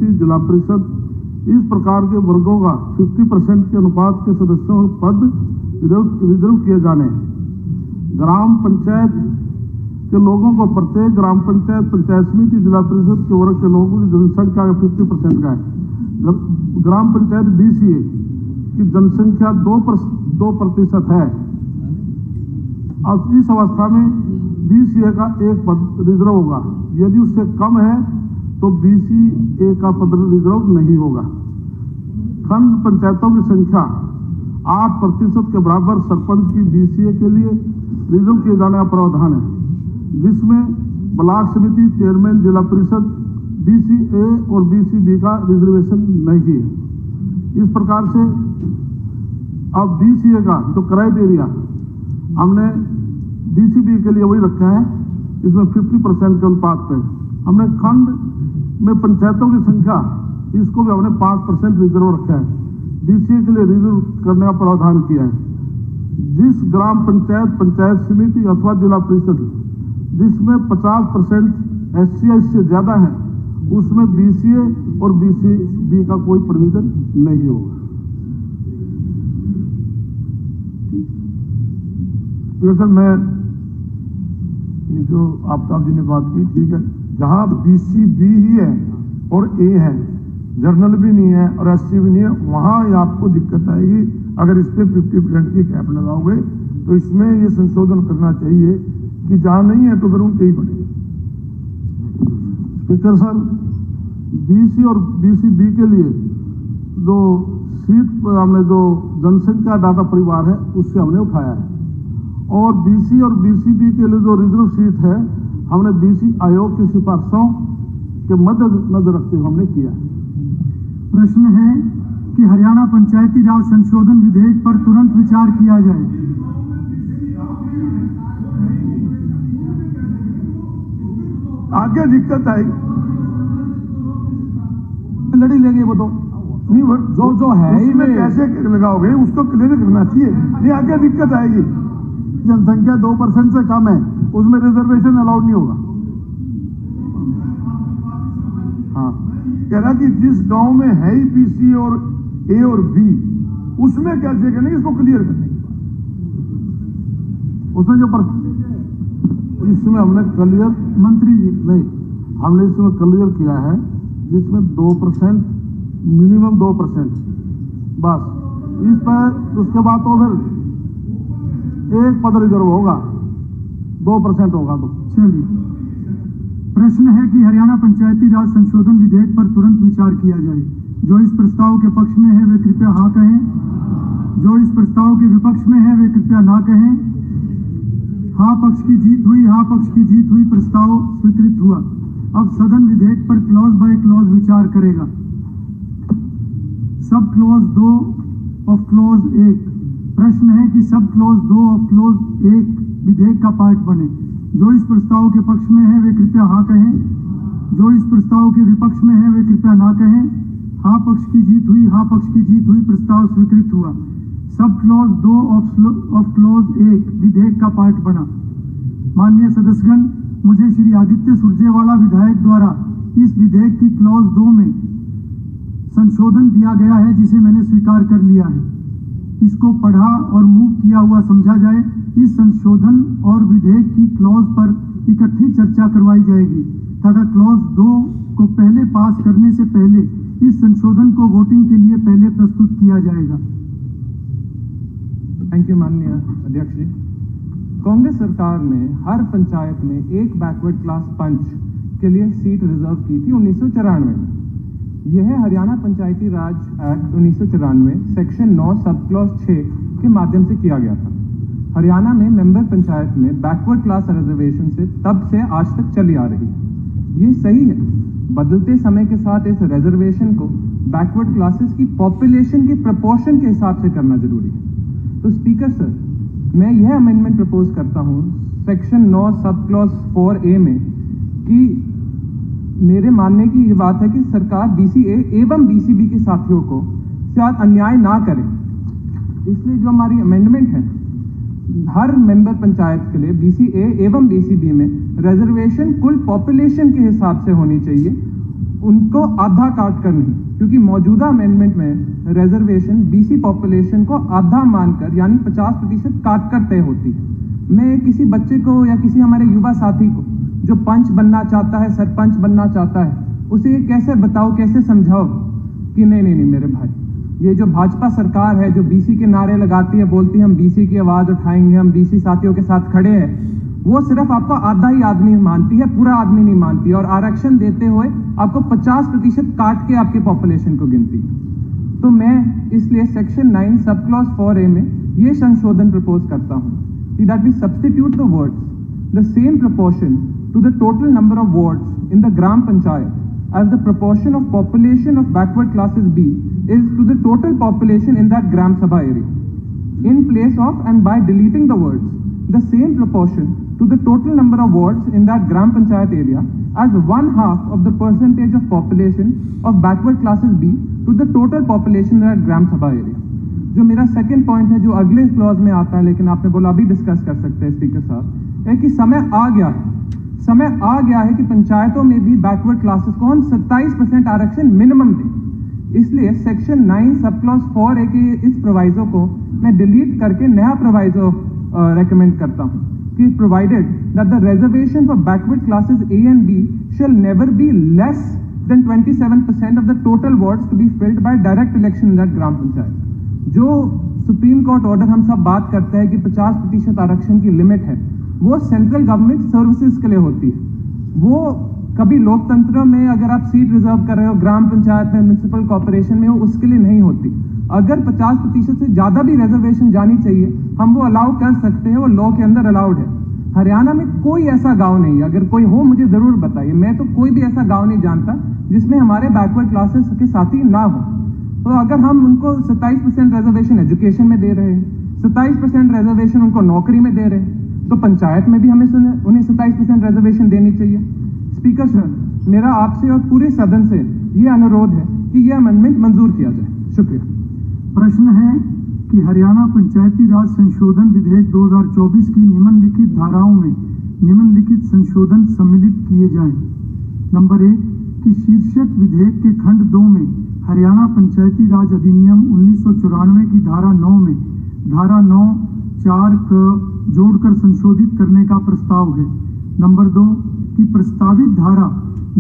समिति, जिला परिषद इस प्रकार के वर्गों का 50% के अनुपात के सदस्यों और पद रिजर्व किए जाने। ग्राम पंचायत के लोगों को प्रत्येक ग्राम पंचायत, पंचायत समिति, जिला परिषद के वर्ग के लोगों की जनसंख्या का 50% का है। ग्राम पंचायत BCA की जनसंख्या 2% है। अब इस अवस्था में BCA का एक पद रिजर्व होगा। यदि उससे कम है तो BCA का पद रिजर्व नहीं होगा। खंड पंचायतों की संख्या 8% के बराबर सरपंच की BCA के लिए रिजर्व किए जाने का प्रावधान है, जिसमें ब्लॉक समिति, चेयरमैन, जिला परिषद BCA और BCB का रिजर्वेशन नहीं है। इस प्रकार से अब BCA का जो क्राइटेरिया हमने BCB के लिए वही रखा है, इसमें 50% के अनुपात पे हमने खंड में पंचायतों की संख्या इसको भी हमने 5% रिजर्व रखा है। BCA के लिए रिजर्व करने का प्रावधान किया है। जिस ग्राम पंचायत, पंचायत समिति अथवा जिला परिषद जिसमें 50% SC से ज्यादा है, उसमें BCA और BCB का कोई प्रोविजन नहीं होगा। सर, मैं ये जो आफ्ताब जी ने बात की, ठीक है, जहां BCB ही है और A है, जर्नल भी नहीं है और SC भी नहीं है, वहां आपको दिक्कत आएगी। अगर इस पे 50% की कैप लगाओगे तो इसमें ये संशोधन करना चाहिए कि जहां नहीं है तो फिर उनके ही बने। स्पीकर सर, BC और BCB के लिए जो सीट हमने जो जनसंख्या डाटा परिवार है उससे हमने उठाया है, और BC और BCB के लिए जो रिजर्व सीट है हमने BC आयोग की सिफारिशों के मद्देनजर रखते हुए हमने किया है। प्रश्न है कि हरियाणा पंचायती राज संशोधन विधेयक पर तुरंत विचार किया जाए। आगे दिक्कत आएगी, लड़ी लेंगे वो तो नहीं, जो है ही में कैसे लगाओगे उसको क्लियर करना चाहिए, नहीं आगे दिक्कत आएगी। जनसंख्या 2% से कम है, उसमें रिजर्वेशन अलाउड नहीं होगा। हाँ, कह रहा कि जिस गांव में है ही BC और A और B, उसमें कैसे करने, इसको क्लियर करने की बात। उसमें जो इसमें हमने क्लियर, मंत्री जी नहीं, हमने इसमें क्लियर किया है जिसमें 2%, मिनिमम 2% बस। इस पर उसके बाद तो फिर एक पद रिजर्व होगा, 2% होगा तो। चलिए, प्रश्न है कि हरियाणा पंचायती राज संशोधन विधेयक पर तुरंत विचार किया जाए। जो इस प्रस्ताव के पक्ष में है वे कृपया हाँ कहें, जो इस प्रस्ताव के विपक्ष में है वे कृपया ना कहें। हाँ पक्ष की जीत हुई, हाँ पक्ष की जीत हुई, प्रस्ताव स्वीकृत हुआ। अब सदन विधेयक पर क्लॉज बाय क्लॉज विचार करेगा। Sub clause 2 of clause 1। प्रश्न है कि सब क्लॉज 2 ऑफ क्लॉज 1 विधेयक का पार्ट बने। जो इस प्रस्ताव के पक्ष में है वे कृपया हाँ कहें, जो इस प्रस्ताव के विपक्ष में है वे कृपया ना कहें। हाँ पक्ष की जीत हुई, हाँ पक्ष की जीत हुई, प्रस्ताव स्वीकृत हुआ। सब क्लॉज 2 ऑफ क्लॉज 1 विधेयक का पार्ट बना। माननीय सदस्यगण, मुझे श्री आदित्य सुरजेवाला विधायक द्वारा इस विधेयक की क्लॉज 2 में संशोधन दिया गया है, जिसे मैंने स्वीकार कर लिया है। इसको पढ़ा और मूव किया हुआ समझा जाए। इस संशोधन और विधेयक की क्लॉज पर इकट्ठी चर्चा करवाई जाएगी तथा क्लॉज 2 को पहले पास करने से पहले इस संशोधन को वोटिंग के लिए पहले प्रस्तुत किया जाएगा। थैंक यू माननीय अध्यक्ष जी। कांग्रेस सरकार ने हर पंचायत में एक बैकवर्ड क्लास पंच के लिए सीट रिजर्व की थी 1994 में। यह हरियाणा पंचायती राज एक्ट 1994 सेक्शन 9 सब क्लॉज 6 के माध्यम से किया गया था। हरियाणा में मेंबर पंचायत में बैकवर्ड क्लास रिजर्वेशन से तब से आज तक चली आ रही है। ये सही है, बदलते समय के साथ इस रिजर्वेशन को बैकवर्ड क्लासेस की पॉपुलेशन के प्रपोर्शन के हिसाब से करना जरूरी है। तो स्पीकर सर, मैं यह अमेंडमेंट प्रपोज करता हूं सेक्शन 9 सब क्लॉज 4A में कि मेरे मानने की ये बात है कि सरकार BCA एवं BCB के साथियों को शायद अन्याय ना करे, इसलिए जो हमारी अमेंडमेंट है हर मेंबर पंचायत के लिए BCA एवं BCB में रिजर्वेशन कुल पॉपुलेशन के हिसाब से होनी चाहिए उनको आधा काट कर नहीं, क्योंकि मौजूदा अमेंडमेंट में रिजर्वेशन बीसी पॉपुलेशन को आधा मानकर यानी 50% काट कर तय होती है। मैं किसी बच्चे को या किसी हमारे युवा साथी को जो पंच बनना चाहता है, सरपंच बनना चाहता है, उसे कैसे बताओ, कैसे समझाओ कि नहीं नहीं नहीं मेरे भाई, ये जो भाजपा सरकार है जो बीसी के नारे लगाती है, बोलती है हम बीसी की आवाज उठाएंगे, हम बीसी साथियों के साथ खड़े हैं, वो सिर्फ आपको आधा ही आदमी मानती है, पूरा आदमी नहीं मानती है, और आरक्षण देते हुए आपको 50% काट के आपके पॉपुलेशन को गिनती है। तो मैं इसलिए सेक्शन 9 सब क्लॉज 4A में ये संशोधन प्रपोज करता हूं कि that we substitute the words the same proportion to the total number of wards in the gram panchayat as the proportion of population of backward classes B is to the total population in that Gram Sabha area. In place of and by deleting the words, the same proportion to the total number of wards in that Gram Panchayat area as 1/2 of the percentage of population of backward classes B to the total population in that Gram Sabha area. जो मेरा second point है, जो अगले clause में आता है, लेकिन आपने बोला अभी डिस्कस कर सकते हैं स्पीकर साहब, है कि समय आ गया है कि पंचायतों में भी बैकवर्ड क्लासेस को हम 27% आरक्षण मिनिमम दें। इसलिए सेक्शन 9 सब क्लॉज 4A के इस प्रोवाइजो को मैं डिलीट करके नया प्रोवाइजो रेकमेंड करता हूं कि provided that the reservation for backward classes A and B shall never be less than 27% of the total wards to be filled by direct election in that ग्राम पंचायत। जो supreme court order हम सब बात करते हैं कि 50% आरक्षण की लिमिट है, वो सेंट्रल गवर्नमेंट सर्विसेज के लिए होती है। वो कभी लोकतंत्र में अगर आप सीट रिजर्व कर रहे हो, ग्राम पंचायत में, म्युनिसिपल कॉर्पोरेशन में, वो उसके लिए नहीं होती। अगर 50% से ज्यादा भी रिजर्वेशन जानी चाहिए, हम वो अलाउ कर सकते हैं, वो लॉ के अंदर अलाउड है। हरियाणा में कोई ऐसा गांव नहीं है, अगर कोई हो मुझे जरूर बताइए, मैं तो कोई भी ऐसा गांव नहीं जानता जिसमें हमारे बैकवर्ड क्लासेस के साथी ना हो। तो अगर हम उनको 27% रिजर्वेशन एजुकेशन में दे रहे हैं, 27% रिजर्वेशन उनको नौकरी में दे रहे हैं, तो पंचायत में भी हमें उन्हें 27% रिजर्वेशन देनी चाहिए। स्पीकर सर, मेरा आपसे और पूरे सदन से ये अनुरोध है कि ये अमेंडमेंट मंजूर किया जाए। शुक्रिया। प्रश्न है कि हरियाणा पंचायती राज संशोधन विधेयक 2024 की निम्नलिखित धाराओं में निम्नलिखित संशोधन सम्मिलित किए जाएं। नंबर 1 कि शीर्षक विधेयक के खंड 2 में हरियाणा पंचायती राज अधिनियम 1994 की धारा 9 में धारा 9(4) क जोड़कर संशोधित करने का प्रस्ताव है। नंबर 2 कि प्रस्तावित धारा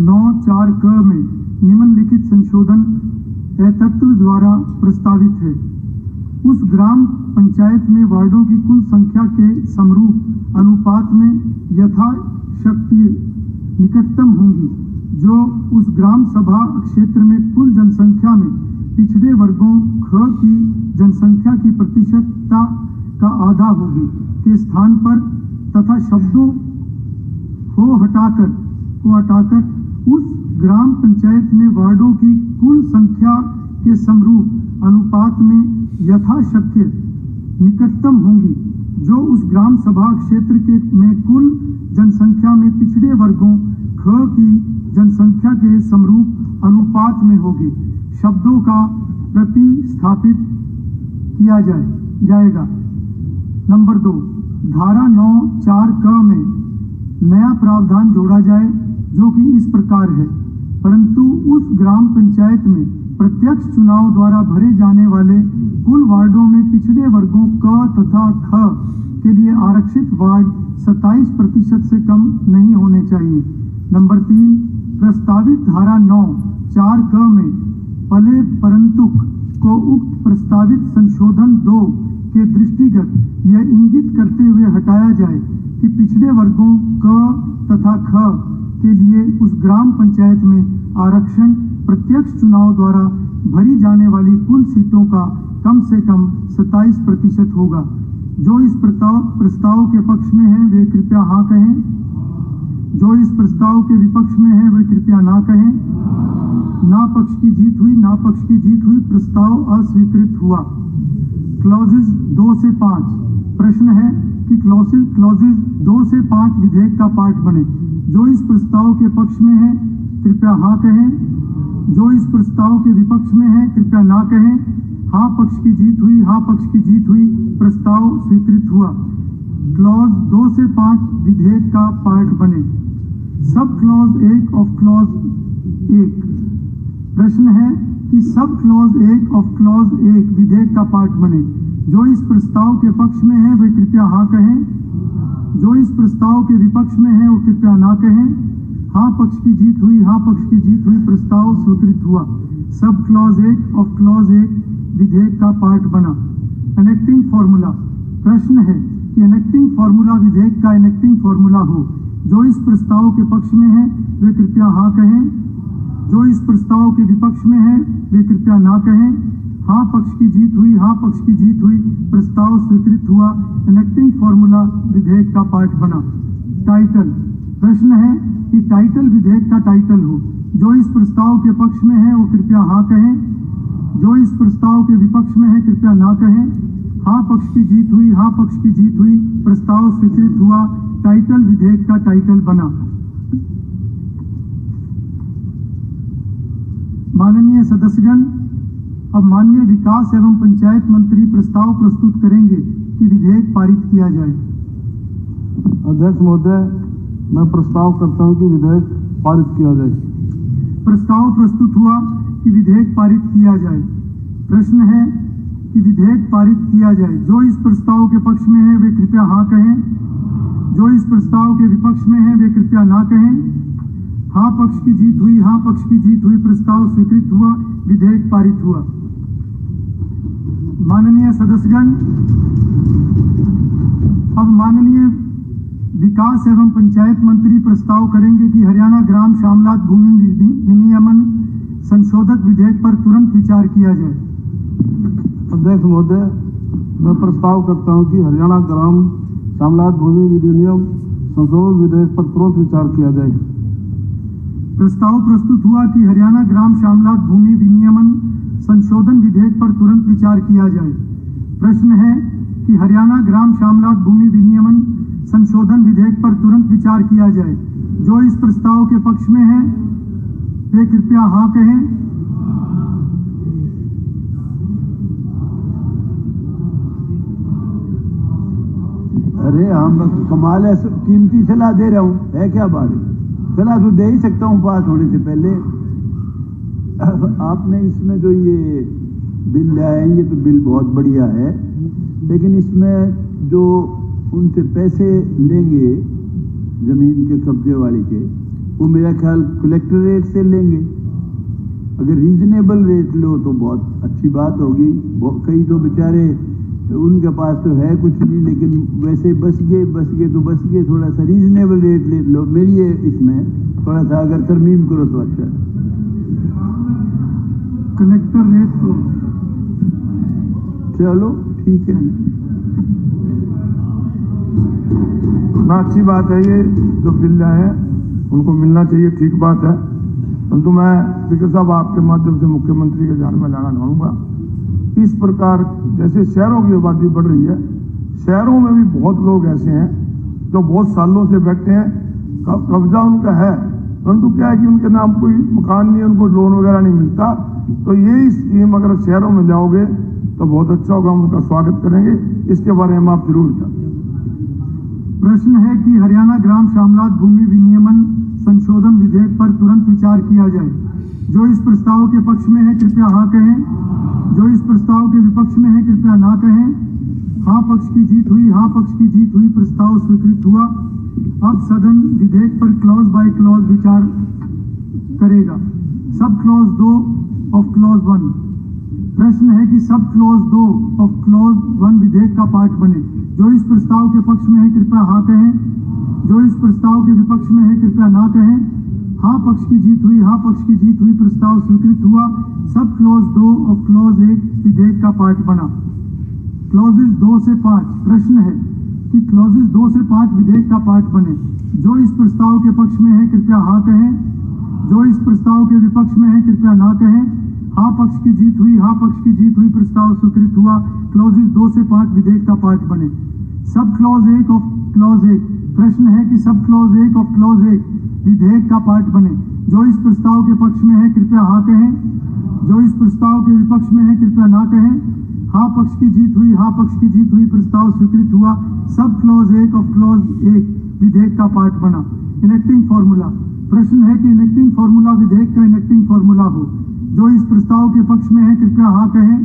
9(4) क में निम्नलिखित संशोधन तत्व द्वारा प्रस्तावित है। उस ग्राम पंचायत में वार्डों की कुल संख्या के समरूप अनुपात में यथाशक्ति निकटतम होंगी, जो उस ग्राम सभा क्षेत्र में कुल जनसंख्या में पिछड़े वर्गों ख की जनसंख्या की प्रतिशतता का आधा होगी के स्थान पर, तथा शब्दों को हटाकर उस ग्राम पंचायत में वार्डों की कुल संख्या के समरूप अनुपात में यथाशक्य निकटतम होंगी, जो उस ग्राम सभा क्षेत्र में कुल जनसंख्या में पिछड़े वर्गों ख की जनसंख्या के समरूप अनुपात में होगी। शब्दों का प्रतिस्थापित किया जाएगा। नंबर 2 धारा 9(4) क में नया प्रावधान जोड़ा जाए, जो कि इस प्रकार है, परंतु उस ग्राम पंचायत में प्रत्यक्ष चुनाव द्वारा भरे जाने वाले कुल वार्डों में पिछड़े वर्गों क तथा ख के लिए आरक्षित वार्ड 27% से कम नहीं होने चाहिए। नंबर 3 प्रस्तावित धारा 9(4) क में पले परंतुक को उक्त प्रस्तावित संशोधन 2 के दृष्टिगत यह इंगित करते हुए हटाया जाए कि पिछड़े वर्गों क तथा ख के लिए उस ग्राम पंचायत में आरक्षण प्रत्यक्ष चुनाव द्वारा भरी जाने वाली कुल सीटों का कम से कम 27% होगा। जो इस प्रस्ताव के पक्ष में है वे कृपया हाँ कहें, जो इस प्रस्ताव के विपक्ष में है वे कृपया ना कहें। ना पक्ष की जीत हुई, प्रस्ताव अस्वीकृत हुआ। क्लॉजेज 2 से 5। प्रश्न है कि क्लॉजेज 2 से 5 विधेयक का पार्ट बने। जो इस प्रस्ताव के पक्ष में है कृपया हाँ कहें, जो इस प्रस्ताव के विपक्ष में है कृपया ना कहें। हाँ पक्ष की जीत हुई, प्रस्ताव स्वीकृत हुआ। क्लॉज 2 से 5 विधेयक का पार्ट बने। Sub clause 1 of clause 1। प्रश्न है कि सब क्लॉज 1 ऑफ क्लॉज 1 विधेयक का पार्ट बने। जो इस प्रस्ताव के पक्ष में है वे कृपया हाँ कहें, जो इस प्रस्ताव के विपक्ष में है वो कृपया ना कहें। हाँ पक्ष की जीत हुई, हाँ पक्ष की जीत हुई, प्रस्ताव स्वीकृत हुआ। सब क्लॉज 1 ऑफ क्लॉज 1 विधेयक का पार्ट बना। एनेक्टिंग फॉर्मूला। प्रश्न है कि एनेक्टिंग फॉर्मूला विधेयक का एनेक्टिंग फॉर्मूला हो। जो इस प्रस्ताव के पक्ष में है वे कृपया हाँ कहें, जो इस प्रस्ताव के विपक्ष में है वे कृपया ना कहें। हाँ पक्ष की जीत हुई, हाँ पक्ष की जीत हुई, प्रस्ताव स्वीकृत हुआ। एनेक्टिंग फॉर्मूला विधेयक का पार्ट बना। टाइटल। प्रश्न है कि टाइटल विधेयक का टाइटल हो। जो इस प्रस्ताव के पक्ष में है वो कृपया हाँ कहें, जो इस प्रस्ताव के विपक्ष में है कृपया ना कहें। हाँ पक्ष की जीत हुई, हाँ पक्ष की जीत हुई, प्रस्ताव स्वीकृत हुआ। टाइटल विधेयक का टाइटल बना। माननीय सदस्यगण, अब माननीय विकास एवं पंचायत मंत्री प्रस्ताव प्रस्तुत करेंगे कि विधेयक पारित किया जाए। अध्यक्ष महोदय, मैं प्रस्ताव करता हूं कि विधेयक पारित किया जाए। प्रस्ताव प्रस्तुत हुआ कि विधेयक पारित किया जाए। प्रश्न है कि विधेयक पारित किया जाए। जो इस प्रस्ताव के पक्ष में है वे कृपया हाँ कहें, जो इस प्रस्ताव के विपक्ष में है वे कृपया ना कहें। हाँ पक्ष की जीत हुई, हाँ पक्ष की जीत हुई, प्रस्ताव स्वीकृत हुआ। विधेयक पारित हुआ। माननीय सदस्यगण, अब माननीय विकास एवं पंचायत मंत्री प्रस्ताव करेंगे कि हरियाणा ग्राम श्यामलात भूमि विनियमन संशोधक विधेयक पर तुरंत विचार किया जाए। अध्यक्ष महोदय, मैं प्रस्ताव करता हूं कि हरियाणा ग्राम श्यामलात भूमि विनियम संशोधन विधेयक पर तुरंत विचार किया जाए। प्रस्ताव प्रस्तुत हुआ कि हरियाणा ग्राम श्यामलात भूमि विनियमन संशोधन विधेयक पर तुरंत विचार किया जाए। प्रश्न है कि हरियाणा ग्राम श्यामलात भूमि विनियमन संशोधन विधेयक पर तुरंत विचार किया जाए। जो इस प्रस्ताव के पक्ष में है वे कृपया हाँ कहें, अरे हम कमाल है, कीमती सलाह दे रहा हूँ, है क्या बात है? सलाह तो दे ही सकता हूँ पास होने से पहले। आपने इसमें जो ये बिल लाया है ये तो बिल बहुत बढ़िया है, लेकिन इसमें जो उनसे पैसे लेंगे जमीन के कब्जे वाले के, वो मेरा ख्याल कलेक्टर रेट से लेंगे। अगर रीजनेबल रेट लो तो बहुत अच्छी बात होगी। कई तो बेचारे उनके पास तो है कुछ नहीं, लेकिन वैसे बस गए, थोड़ा सा रीजनेबल रेट ले लो। मेरी ये इसमें थोड़ा सा अगर तरमीम करो तो अच्छा। कलेक्टर रेट तो चलो ठीक है ना, अच्छी बात है। ये जो बिल है उनको मिलना चाहिए, ठीक बात है। परंतु मैं स्पीकर साहब आपके माध्यम से मुख्यमंत्री के ध्यान में लाना चाहूंगा, इस प्रकार जैसे शहरों की आबादी बढ़ रही है, शहरों में भी बहुत लोग ऐसे हैं जो बहुत सालों से बैठे हैं, कब्जा उनका है, परंतु क्या है कि उनके नाम कोई मकान नहीं है, उनको लोन वगैरह नहीं मिलता। तो ये स्कीम अगर शहरों में जाओगे तो बहुत अच्छा होगा, हम उनका स्वागत करेंगे। इसके बारे में आप जरूर विचार। प्रश्न है कि हरियाणा ग्राम श्यामलात भूमि विनियमन संशोधन विधेयक पर तुरंत विचार किया जाए। जो इस प्रस्ताव के पक्ष में है कृपया हाँ कहें, जो इस प्रस्ताव के विपक्ष में है कृपया ना कहें। हाँ पक्ष की जीत हुई, हाँ पक्ष की जीत हुई, प्रस्ताव स्वीकृत हुआ। अब सदन विधेयक पर क्लॉज बाय क्लॉज विचार करेगा। Sub clause 2 of clause 1। प्रश्न है कि सब क्लॉज 2 ऑफ क्लॉज 1 विधेयक का पार्ट बने। जो इस प्रस्ताव के पक्ष में है कृपया हाँ कहें, जो इस प्रस्ताव के विपक्ष में है कृपया ना कहें। हाँ पक्ष की जीत हुई, हाँ पक्ष की जीत हुई, प्रस्ताव स्वीकृत हुआ। सब क्लॉज 2 ऑफ क्लॉज 1 विधेयक का पार्ट बना। क्लॉजेस 2 से 5। प्रश्न है कि क्लॉजेस 2 से 5 विधेयक का पार्ट बने। जो इस प्रस्ताव के पक्ष में है कृपया हाँ कहें, जो इस प्रस्ताव के विपक्ष में है कृपया ना कहें। हाँ पक्ष की जीत हुई, हाँ पक्ष की जीत हुई, प्रस्ताव स्वीकृत हुआ। क्लॉजेस 2 से 5 विधेयक का पार्ट बने। Sub clause 1 of clause 1। प्रश्न है कि सब क्लॉज 1 ऑफ क्लॉज 1 विधेयक का पार्ट बने। जो इस प्रस्ताव के पक्ष में है कृपया हाँ कहें, जो इस प्रस्ताव के विपक्ष में है कृपया ना कहें। हाँ पक्ष की जीत हुई, हाँ पक्ष की जीत हुई, प्रस्ताव स्वीकृत हुआ। सब क्लॉज 1 ऑफ क्लॉज 1 विधेयक का पार्ट बना। Electing formula. प्रश्न है कि इनेक्टिंग फॉर्मूला विधेयक का इनेक्टिंग फॉर्मूला हो। जो इस प्रस्ताव के पक्ष में है कृपया हाँ कहें,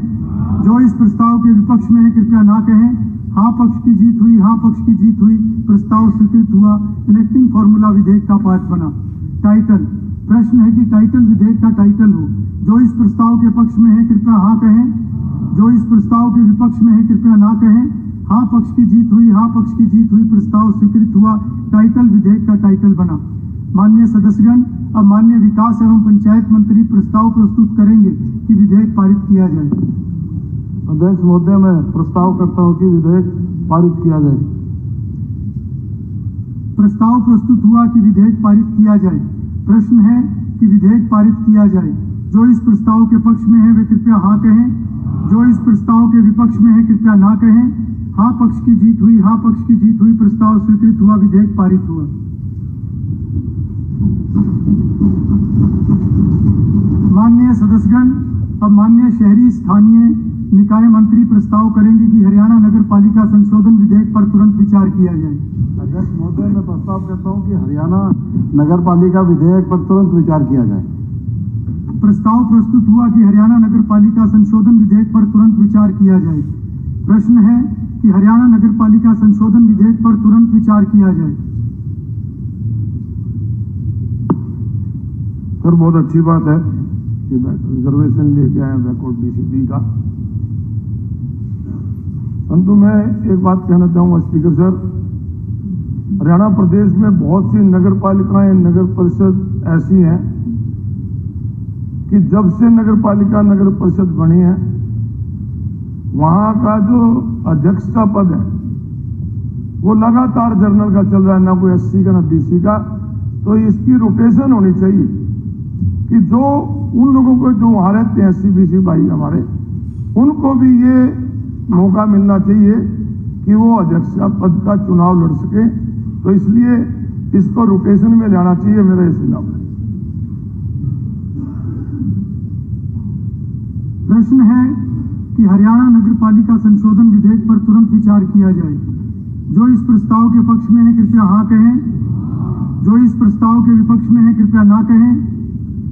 जो इस प्रस्ताव के विपक्ष में है कृपया ना कहें। हाँ पक्ष की जीत हुई, हाँ पक्ष की जीत हुई, प्रस्ताव स्वीकृत हुआ। इनेक्टिंग फॉर्मूला विधेयक का पार्ट बना। टाइटल, प्रश्न है कि टाइटल विधेयक का टाइटल हो। जो इस प्रस्ताव के पक्ष में है कृपया हाँ कहें, जो इस प्रस्ताव के विपक्ष में है कृपया ना कहें। हाँ पक्ष की जीत हुई, हाँ पक्ष की जीत हुई, प्रस्ताव स्वीकृत हुआ। टाइटल विधेयक का टाइटल बना। माननीय सदस्यगण, अब माननीय विकास एवं पंचायत मंत्री प्रस्ताव प्रस्तुत करेंगे कि विधेयक पारित किया जाए। अध्यक्ष महोदय, मैं प्रस्ताव करता हूं कि विधेयक पारित किया जाए। प्रस्ताव प्रस्तुत हुआ कि विधेयक पारित किया जाए। प्रश्न है कि विधेयक पारित किया जाए। जो इस प्रस्ताव के पक्ष में है वे कृपया हाँ कहें, जो इस प्रस्ताव के विपक्ष में है कृपया ना कहें। हाँ पक्ष की जीत हुई, हाँ पक्ष की जीत हुई, प्रस्ताव स्वीकृत हुआ। विधेयक पारित हुआ। माननीय सदस्यगण, अब माननीय शहरी स्थानीय निकाय मंत्री प्रस्ताव करेंगे कि हरियाणा नगर पालिका संशोधन विधेयक पर तुरंत विचार किया जाए। अध्यक्ष महोदय, मैं प्रस्ताव करता हूं कि हरियाणा नगर पालिका विधेयक पर तुरंत विचार किया जाए। प्रस्ताव प्रस्तुत हुआ कि हरियाणा नगर पालिका संशोधन विधेयक पर तुरंत विचार किया जाए। प्रश्न है कि हरियाणा नगर पालिका संशोधन विधेयक पर तुरंत विचार किया जाए। सर, बहुत अच्छी बात है कि रिजर्वेशन लेके आए बैकवर्ड बीसीबी का। परंतु मैं एक बात कहना चाहूंगा स्पीकर सर, हरियाणा प्रदेश में बहुत सी नगर पालिकाएं, नगर परिषद ऐसी हैं कि जब से नगर पालिका नगर परिषद बनी है वहां का जो अध्यक्ष का पद है वो लगातार जनरल का चल रहा है, ना कोई एससी का ना बीसी का। तो इसकी रोटेशन होनी चाहिए कि जो उन लोगों को जो वहां रहते हैं एससी बीसी भाई हमारे, उनको भी ये मौका मिलना चाहिए कि वो अध्यक्ष का पद का चुनाव लड़ सके। तो इसलिए इसको रोटेशन में लाना चाहिए, मेरा ये सुझाव है। प्रश्न है कि हरियाणा नगर पालिका संशोधन विधेयक पर तुरंत विचार किया जाए। जो इस प्रस्ताव के पक्ष में है कृपया हाँ कहें, जो इस प्रस्ताव के विपक्ष में है कृपया ना कहें।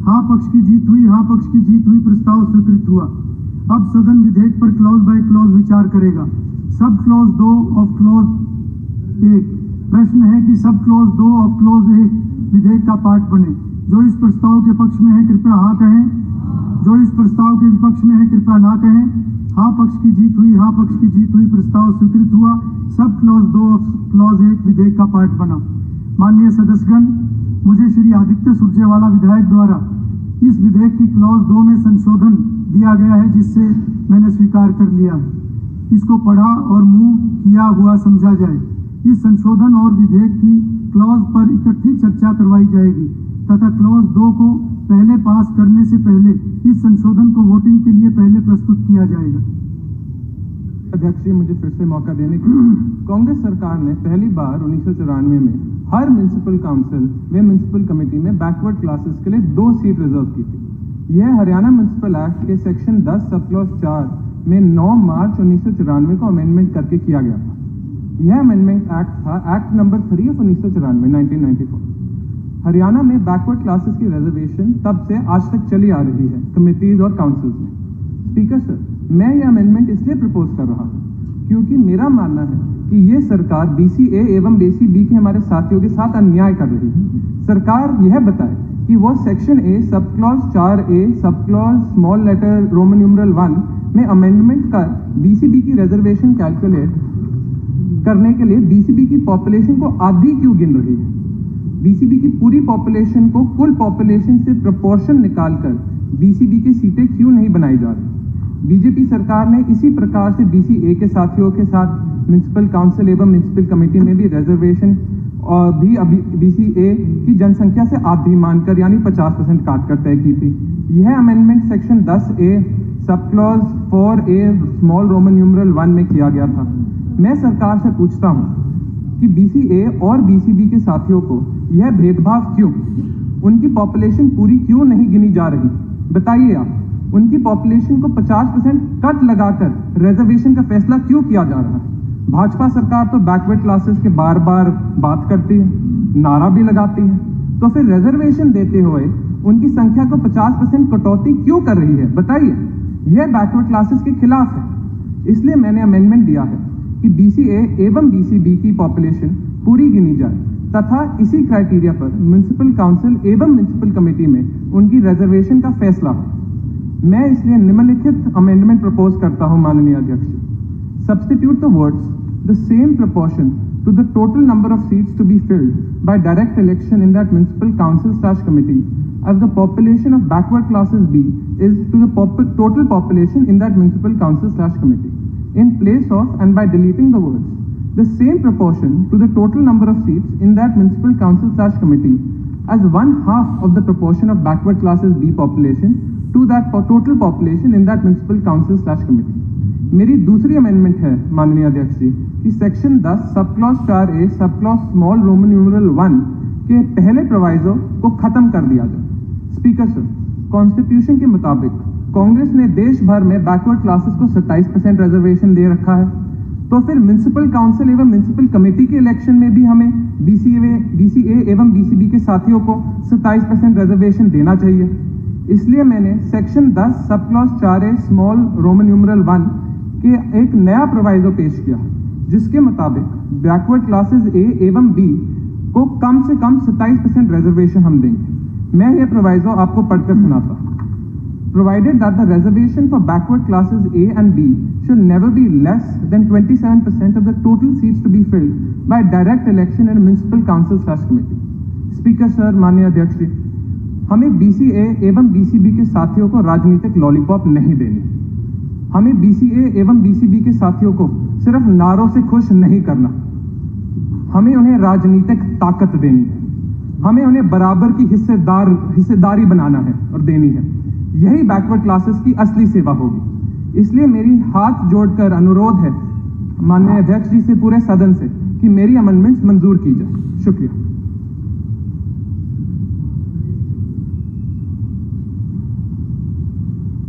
हाँ पक्ष की जीत हुई, हाँ पक्ष की जीत हुई, प्रस्ताव स्वीकृत हुआ। अब सदन विधेयक पर क्लॉज बाय क्लॉज विचार करेगा। Sub clause 2 of clause 1। प्रश्न है कि सब क्लॉज 2 ऑफ क्लॉज 1 विधेयक का पार्ट बने। जो इस प्रस्ताव के पक्ष में है कृपया हाँ कहें, जो इस प्रस्ताव के विपक्ष में है कृपया ना कहें। हाँ पक्ष की जीत हुई, हाँ पक्ष की जीत हुई, प्रस्ताव स्वीकृत हुआ। सब क्लॉज 2 ऑफ क्लॉज 1 विधेयक का पार्ट बना। माननीय सदस्यगण, मुझे श्री आदित्य सुरजेवाला विधायक द्वारा इस विधेयक की क्लॉज 2 में संशोधन दिया गया है, जिससे मैंने स्वीकार कर लिया है। इसको पढ़ा और मूव किया हुआ समझा जाए। इस संशोधन और विधेयक की क्लॉज पर इकट्ठी चर्चा करवाई जाएगी तथा क्लॉज 2 को पहले पास करने से पहले इस संशोधन को वोटिंग के लिए पहले प्रस्तुत किया जाएगा। अध्यक्ष जी, मुझे फिर से मौका देने की। कांग्रेस सरकार ने पहली बार 1994 में हर म्युनिसिपल काउंसिल में म्युनिसिपल कमेटी में बैकवर्ड क्लासेस के लिए 2 सीट रिजर्व की थी। यह हरियाणा म्युनिसिपल एक्ट के सेक्शन 10 सब क्लॉज 4 में 9 मार्च 1994 को अमेंडमेंट करके किया गया था। यह अमेंडमेंट एक्ट था एक्ट नंबर 3 ऑफ 1994 1994। हरियाणा में बैकवर्ड क्लासेस की रिजर्वेशन तब से आज तक चली आ रही है कमेटीज और काउंसिल्स में। स्पीकर सर, मैं यह अमेंडमेंट इसलिए प्रपोज कर रहा हूं क्योंकि मेरा मानना है कि ये सरकार BCA एवं BCB के हमारे साथियों के साथ अन्याय कर रही है। सरकार यह बताए कि वो सेक्शन A सब clause 4A sub clause small letter roman numeral 1 में अमेंडमेंट कर BCB की रिजर्वेशन कैलकुलेट करने के लिए BCB की पॉपुलेशन को आधी क्यों गिन रही है। BCB की पूरी पॉपुलेशन को कुल पॉपुलेशन से प्रोपोर्शन निकालकर BCB की सीटें क्यों नहीं बनाई जा रही। बीजेपी सरकार ने इसी प्रकार से BCA के साथियों के साथ म्युनिसिपल काउंसिल एवं म्युनिसिपल कमेटी में भी रिजर्वेशन और भी अभी BCA की जनसंख्या से आधी मानकर यानी 50% काटकर तय की थी। यह अमेंडमेंट सेक्शन 10A सब clause 4A small Roman numeral 1 में किया गया था। मैं सरकार से पूछता हूं कि BCA और BCB के साथियों को यह भेदभाव क्यों, उनकी पॉपुलेशन पूरी क्यों नहीं गिनी जा रही। बताइए आप, उनकी पॉपुलेशन को 50% कट लगाकर रिजर्वेशन का फैसला क्यों किया जा रहा है। भाजपा सरकार तो बैकवर्ड क्लासेस के बार बार बात करती है, नारा भी लगाती है, तो फिर रिजर्वेशन देते हुए उनकी संख्या को 50% कटौती क्यों कर रही है? बताइए। यह बैकवर्ड क्लासेस के खिलाफ है। इसलिए मैंने अमेंडमेंट दिया है कि BCA एवं BCB की पॉपुलेशन पूरी गिनी जाए तथा इसी क्राइटेरिया पर म्युनिसिपल काउंसिल एवं म्युनिसिपल कमेटी में उनकी रिजर्वेशन का फैसला हो। मैं इसलिए निम्नलिखित अमेंडमेंट प्रपोज करता हूं माननीय अध्यक्ष। Substitute the words the same proportion to the total number of seats to be filled by direct election in that municipal council/committee as the population of backward classes B is to the total population in that municipal council/committee, in place of and by deleting the words the same proportion to the total number of seats in that municipal council/committee as 1/2 of the proportion of backward classes B population to that total population in that municipal council/committee। मेरी दूसरी amendment है माननीय अध्यक्ष जी कि section 10 सब clause 4A sub clause small Roman numeral 1 के पहले proviso को खत्म कर दिया जाए। स्पीकर सर, कॉन्स्टिट्यूशन के मुताबिक कांग्रेस ने देश भर में बैकवर्ड क्लासेस को 27% रिजर्वेशन दे रखा है, तो फिर म्युनिसिपल काउंसिल एवं म्युनिसिपल कमेटी के इलेक्शन में भी हमें BCA एवं BCB के साथियों को 27% रिजर्वेशन देना चाहिए। इसलिए मैंने सेक्शन 10 सब clause 4A small Roman numeral 1 के एक नया प्रोवाइजो पेश किया है, जिसके मुताबिक बैकवर्ड क्लासेस A एवं B को कम से कम 27% रिजर्वेशन हम देंगे। मैं यह प्रोवाइजो आपको पढ़कर सुनाता हूं। Provided that the reservation for backward classes A and B should never be less than 27% of the total seats to be filled by direct election in municipal council/committee। Speaker sir, माननीय अध्यक्ष जी, हमें BCA एवं BCB के साथियों को राजनीतिक lollipop नहीं देनी। हमें BCA एवं BCB के साथियों को सिर्फ नारों से खुश नहीं करना, हमें उन्हें राजनीतिक ताकत देनी है। हमें उन्हें बराबर की हिस्सेदारी बनाना है और देनी है। यही बैकवर्ड क्लासेस की असली सेवा होगी। इसलिए मेरी हाथ जोड़कर अनुरोध है माननीय अध्यक्ष जी से, पूरे सदन से, कि मेरी अमेंडमेंट्स मंजूर की जाए। शुक्रिया।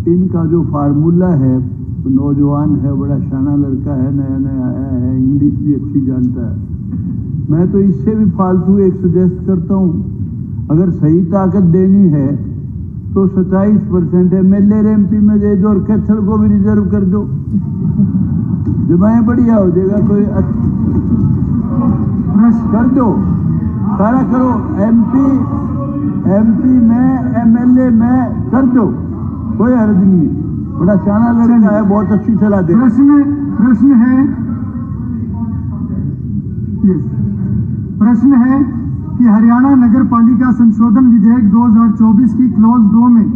इनका जो फार्मूला है, नौजवान है, बड़ा शाना लड़का है, नया नया आया है, इंग्लिश भी अच्छी जानता है। मैं तो इससे भी फालतू एक सजेस्ट करता हूँ, अगर सही ताकत देनी है तो 27% MLA और MP में दे दो और कैथल को भी रिजर्व कर दो, जमाएं बढ़िया हो जाएगा। कोई कर दो, सारा करो, MP में MLA में कर दो, कोई हर्ज नहीं है। बड़ा शाना लड़का है, बहुत अच्छी सलाह दे। प्रश्न है कि हरियाणा नगर पालिका संशोधन विधेयक 2024 की क्लॉज 2 में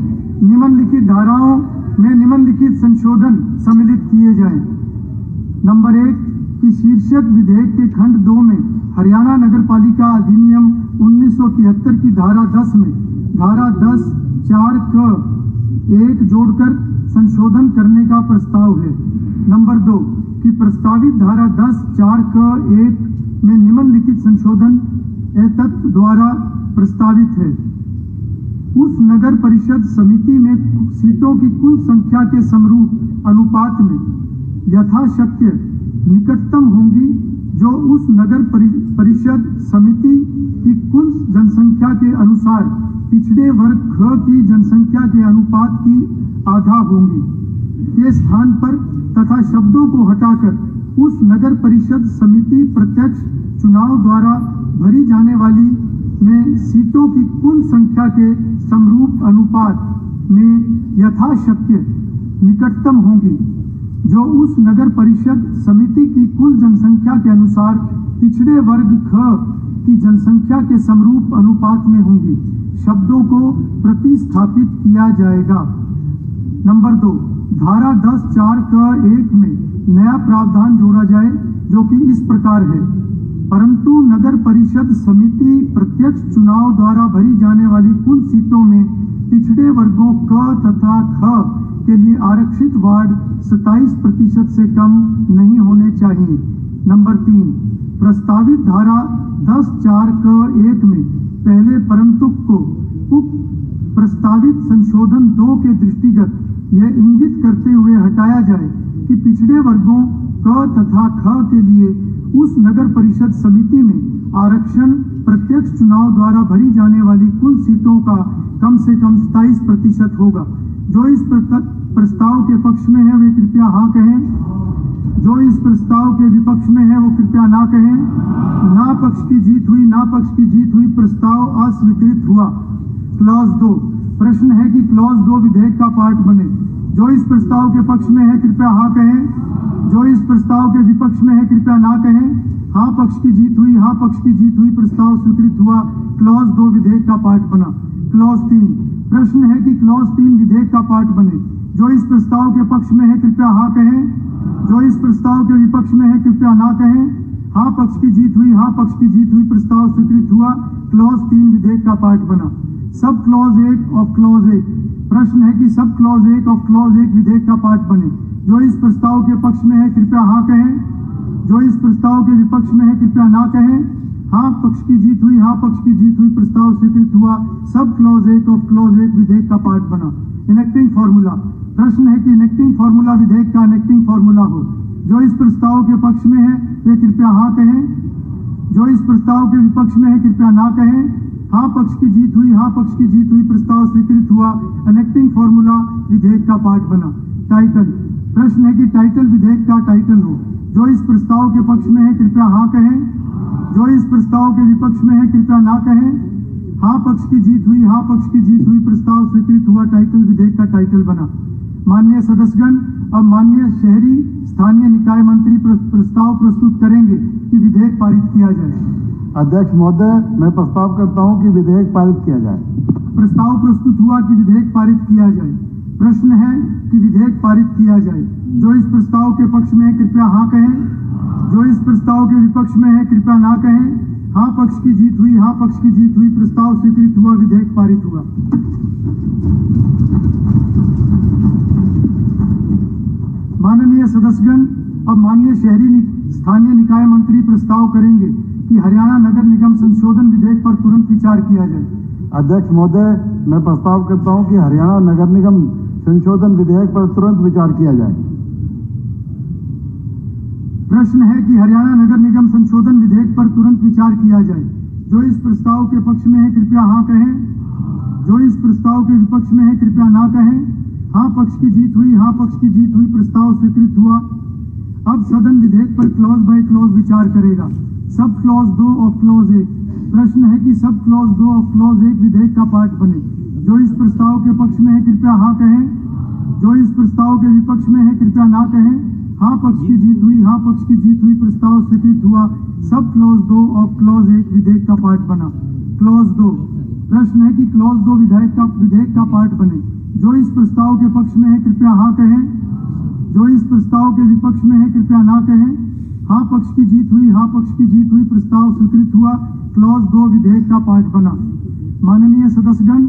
निम्नलिखित धाराओं में निम्नलिखित संशोधन सम्मिलित किए जाएं। नंबर 1 कि शीर्षक विधेयक के खंड 2 में हरियाणा नगर पालिका अधिनियम 1973 की धारा 10 में धारा 10(4) क 1 जोड़कर संशोधन करने का प्रस्ताव है। नंबर 2 कि प्रस्तावित धारा 10(4) क 1 में निम्नलिखित संशोधन एतत् द्वारा प्रस्तावित है। उस नगर परिषद समिति में सीटों की कुल संख्या के समरूप अनुपात में यथाशक्य निकटतम होंगी जो उस नगर परिषद समिति की कुल जनसंख्या के अनुसार पिछड़े वर्ग ख की जनसंख्या के अनुपात की आधा होंगी के स्थान पर तथा शब्दों को हटाकर उस नगर परिषद समिति प्रत्यक्ष चुनाव द्वारा भरी जाने वाली में सीटों की कुल संख्या के समरूप अनुपात में यथाशक्य निकटतम होंगी जो उस नगर परिषद समिति की कुल जनसंख्या के अनुसार पिछड़े वर्ग ख की जनसंख्या के समरूप अनुपात में होंगी। शब्दों को प्रतिस्थापित किया जाएगा। नंबर 2 धारा 10(4) क 1 में नया प्रावधान जोड़ा जाए जो कि इस प्रकार है। परंतु नगर परिषद समिति प्रत्यक्ष चुनाव द्वारा भरी जाने वाली कुल सीटों में पिछड़े वर्गों क तथा ख के लिए आरक्षित वार्ड 27% से कम नहीं होने चाहिए। नंबर 3 प्रस्तावित धारा 10(4) क 1 में पहले परंतुक को उक्त प्रस्तावित संशोधन 2 के दृष्टिगत यह इंगित करते हुए हटाया जाए कि पिछड़े वर्गों क तथा ख के लिए उस नगर परिषद समिति में आरक्षण प्रत्यक्ष चुनाव द्वारा भरी जाने वाली कुल सीटों का कम से कम 27% होगा। जो इस प्रस्ताव के पक्ष में है वे कृपया हाँ कहें। जो इस प्रस्ताव के विपक्ष में है वो कृपया ना कहें। ना पक्ष की जीत हुई, ना पक्ष की जीत हुई, प्रस्ताव अस्वीकृत हुआ। क्लॉज 2, प्रश्न है कि क्लॉज 2 विधेयक का पार्ट बने। जो इस प्रस्ताव के पक्ष में है कृपया हाँ कहें। जो इस प्रस्ताव के विपक्ष में है कृपया ना कहें। हाँ पक्ष की जीत हुई, हाँ पक्ष की जीत हुई, प्रस्ताव स्वीकृत हुआ। क्लॉज 2 विधेयक का पार्ट बना। क्लॉज 3, प्रश्न है कि क्लॉज 3 विधेयक का पार्ट बने। जो इस प्रस्ताव के पक्ष में है कृपया हाँ कहें। जो इस प्रस्ताव के विपक्ष में है कृपया ना कहें। हाँ पक्ष की जीत हुई, हाँ पक्ष की जीत हुई, प्रस्ताव स्वीकृत हुआ। क्लॉज 3 विधेयक का पार्ट बना। सब क्लॉज 1 ऑफ क्लॉज 1, प्रश्न है कि सब क्लॉज 1 ऑफ क्लॉज 1 विधेयक का पार्ट बने। जो इस प्रस्ताव के पक्ष में है कृपया हाँ कहें। जो इस प्रस्ताव के विपक्ष में है कृपया ना कहें। हाँ पक्ष की जीत हुई, हाँ पक्ष की जीत हुई, प्रस्ताव स्वीकृत हुआ। सब क्लॉज 1 ऑफ क्लॉज 1 विधेयक का पार्ट बना। इनेक्टिंग फॉर्मूला, प्रश्न है कि इनेक्टिंग फॉर्मूला विधेयक का इनेक्टिंग फॉर्मूला हो। जो इस प्रस्ताव के पक्ष में है वे कृपया हाँ कहें। जो इस प्रस्ताव के विपक्ष में है कृपया ना कहें। हाँ पक्ष की जीत हुई, हाँ पक्ष की जीत हुई, प्रस्ताव स्वीकृत हुआ। इनेक्टिंग फॉर्मूला विधेयक का पार्ट बना। टाइटल, प्रश्न है कि टाइटल विधेयक का टाइटल हो। जो इस प्रस्ताव के पक्ष में है कृपया हाँ कहें। जो इस प्रस्ताव के विपक्ष में है कृपया ना कहें। हाँ पक्ष की जीत हुई, हाँ पक्ष की जीत हुई, प्रस्ताव स्वीकृत हुआ। टाइटल विधेयक का टाइटल बना। माननीय सदस्यगण, अब माननीय शहरी स्थानीय निकाय मंत्री प्रस्ताव प्रस्तुत करेंगे कि विधेयक पारित किया जाए। अध्यक्ष महोदय, मैं प्रस्ताव करता हूं कि विधेयक पारित किया जाए। प्रस्ताव प्रस्तुत हुआ कि विधेयक पारित किया जाए। प्रश्न है कि विधेयक पारित किया जाए। जो इस प्रस्ताव के पक्ष में है कृपया हाँ कहें। जो इस प्रस्ताव के विपक्ष में है कृपया ना कहें। हाँ पक्ष की जीत हुई, हाँ पक्ष की जीत हुई, प्रस्ताव स्वीकृत हुआ। विधेयक पारित हुआ। माननीय सदस्यगण, अब माननीय शहरी स्थानीय निकाय मंत्री प्रस्ताव करेंगे कि हरियाणा नगर निगम संशोधन विधेयक पर तुरंत विचार किया जाए। अध्यक्ष महोदय, मैं प्रस्ताव करता हूं कि हरियाणा नगर निगम संशोधन विधेयक पर तुरंत विचार किया जाए। प्रश्न है कि हरियाणा नगर निगम संशोधन विधेयक पर तुरंत विचार किया जाए। जो इस प्रस्ताव के पक्ष में है कृपया हाँ कहें। जो इस प्रस्ताव के विपक्ष में है कृपया ना कहें। हाँ पक्ष की जीत हुई, हाँ पक्ष की जीत हुई, प्रस्ताव स्वीकृत हुआ। अब सदन विधेयक पर क्लॉज बाय क्लॉज विचार करेगा। सब क्लॉज 2 ऑफ क्लॉज 1, प्रश्न है कि सब क्लॉज 2 ऑफ क्लॉज 1 विधेयक का पार्ट बने। जो इस प्रस्ताव के पक्ष में है कृपया हाँ कहें। जो इस प्रस्ताव के विपक्ष में है कृपया ना कहें। हाँ पक्ष की जीत हुई, हाँ पक्ष की जीत हुई, प्रस्ताव स्वीकृत हुआ। सब क्लॉज 2 ऑफ क्लॉज 1 विधेयक का पार्ट बना। क्लॉज 2, प्रश्न है कि क्लॉज 2 विधेयक का पार्ट बने। जो इस प्रस्ताव के पक्ष में है कृपया हाँ कहें। जो इस प्रस्ताव के विपक्ष में है कृपया ना कहें। हाँ पक्ष की जीत हुई, हाँ पक्ष की जीत हुई, प्रस्ताव स्वीकृत हुआ। क्लॉज 2 विधेयक का पार्ट बना। माननीय सदस्यगण,